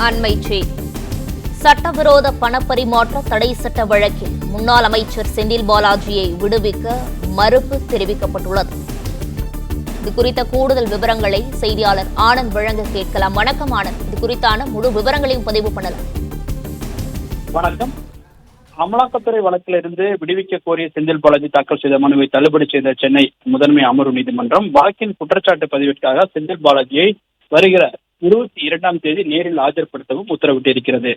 அண்மைச் செய்தி. சட்டவிரோத பணப்பரிமாற்ற தடை சட்ட வழக்கில் முன்னாள் அமைச்சர் செந்தில் பாலாஜியை விடுவிக்க மறுப்பு தெரிவிக்கப்பட்டுள்ளது. இது குறித்த கூடுதல் விவரங்களை செய்தியாளர் ஆனந்த் வழங்க கேட்கலாம். வணக்கம் ஆனந்த், இது குறித்தான முழு விவரங்களையும் பதிவு பண்ணலாம். வணக்கம். அமலாக்கத்துறை வழக்கிலிருந்து விடுவிக்க கோரிய செந்தில் பாலாஜி தாக்கல் செய்த மனுவை தள்ளுபடி செய்த சென்னை முதன்மை அமர்வு நீதிமன்றம் வழக்கின் குற்றச்சாட்டு பதிவிற்காக செந்தில் பாலாஜியை வருகிற 22ஆம் தேதி நேரில் ஆஜர்படுத்தவும் உத்தரவிட்டிருக்கிறது.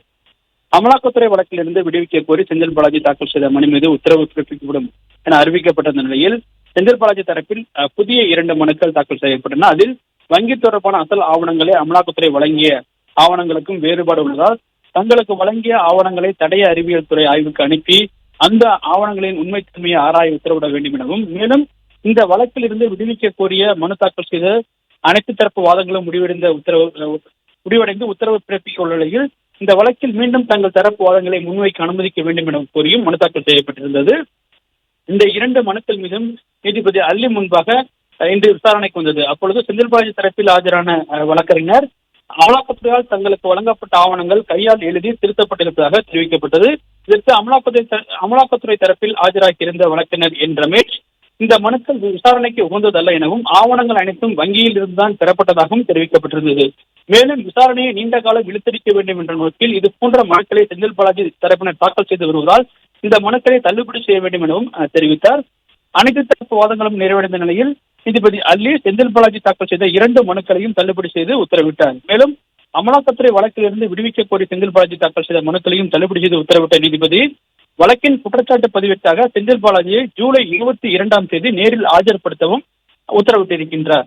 அமலாக்கத்துறை வழக்கிலிருந்து விடுவிக்க கோரி செந்தில் பாலாஜி தாக்கல் செய்த மனு மீது உத்தரவு பிறப்பிக்கப்படும் என அறிவிக்கப்பட்ட நிலையில் செந்தில் பாலாஜி தரப்பில் புதிய 2 மனுக்கள் தாக்கல் செய்யப்பட்டன. அதில் வங்கி தொடர்பான அசல் ஆவணங்களை அமலாக்கத்துறை வழங்கிய ஆவணங்களுக்கும் வேறுபாடு உள்ளதால் தங்களுக்கு வழங்கிய ஆவணங்களை தடய அறிவியல் துறை ஆய்வுக்கு அனுப்பி அந்த ஆவணங்களின் உண்மைத்தன்மையை ஆராய உத்தரவிட வேண்டும் எனவும், மேலும் இந்த வழக்கில் இருந்து விடுவிக்க கோரிய மனு தாக்கல் செய்த அனைத்து தரப்பு வாதங்களும் முடிவடைந்து உத்தரவு பிறப்பிக்க உள்ள நிலையில் இந்த வழக்கில் மீண்டும் தங்கள் தரப்பு வாதங்களை முன்வைக்க அனுமதிக்க வேண்டும் என கோரியும் மனு தாக்கல் செய்யப்பட்டிருந்தது. இந்த 2 மனுக்கள் மீதும் நீதிபதி அல்லி முன்பாக இன்று விசாரணைக்கு வந்தது. அப்பொழுது செந்தில் பாலாஜி தரப்பில் ஆஜரான வழக்கறிஞர் அமலாக்கத்துறையால் தங்களுக்கு வழங்கப்பட்ட ஆவணங்கள் கையால் எழுதி திருத்தப்பட்டிருப்பதாக தெரிவிக்கப்பட்டது. இதற்கு அமலாக்கத்துறை தரப்பில் ஆஜராகியிருந்த வழக்கறிஞர் என் ரமேஷ் இந்த மனுக்கள் விசாரணைக்கு உகந்ததல்ல எனவும் ஆவணங்கள் அனைத்தும் வங்கியில் இருந்துதான் பெறப்பட்டதாகவும் தெரிவிக்கப்பட்டிருந்தது. மேலும் விசாரணையை நீண்ட காலம் இழுத்தடிக்க வேண்டும் என்ற நோக்கில் இது போன்ற மனுக்களை செந்தில் பாலாஜி தரப்பினர் தாக்கல் செய்து வருவதால் இந்த மனுக்களை தள்ளுபடி செய்ய வேண்டும் எனவும் தெரிவித்தார். அனைத்து தரப்பு வாதங்களும் நிறைவடைந்த நிலையில் நீதிபதி அல்லி செந்தில் பாலாஜி தாக்கல் செய்த 2 மனுக்களையும் தள்ளுபடி செய்து உத்தரவிட்டார். மேலும் அமலாக்கத்துறை வழக்கிலிருந்து விடுவிக்க கோரி செந்தில் பாலாஜி தாக்கல் செய்த மனுக்களையும் தள்ளுபடி செய்து உத்தரவிட்ட நீதிபதி வழக்கின் குற்றச்சாட்டு பதிவிற்காக செந்தில் பாலாஜியை ஜூலை 22ஆம் தேதி நேரில் ஆஜர்படுத்தவும் உத்தரவிட்டிருக்கின்றார்.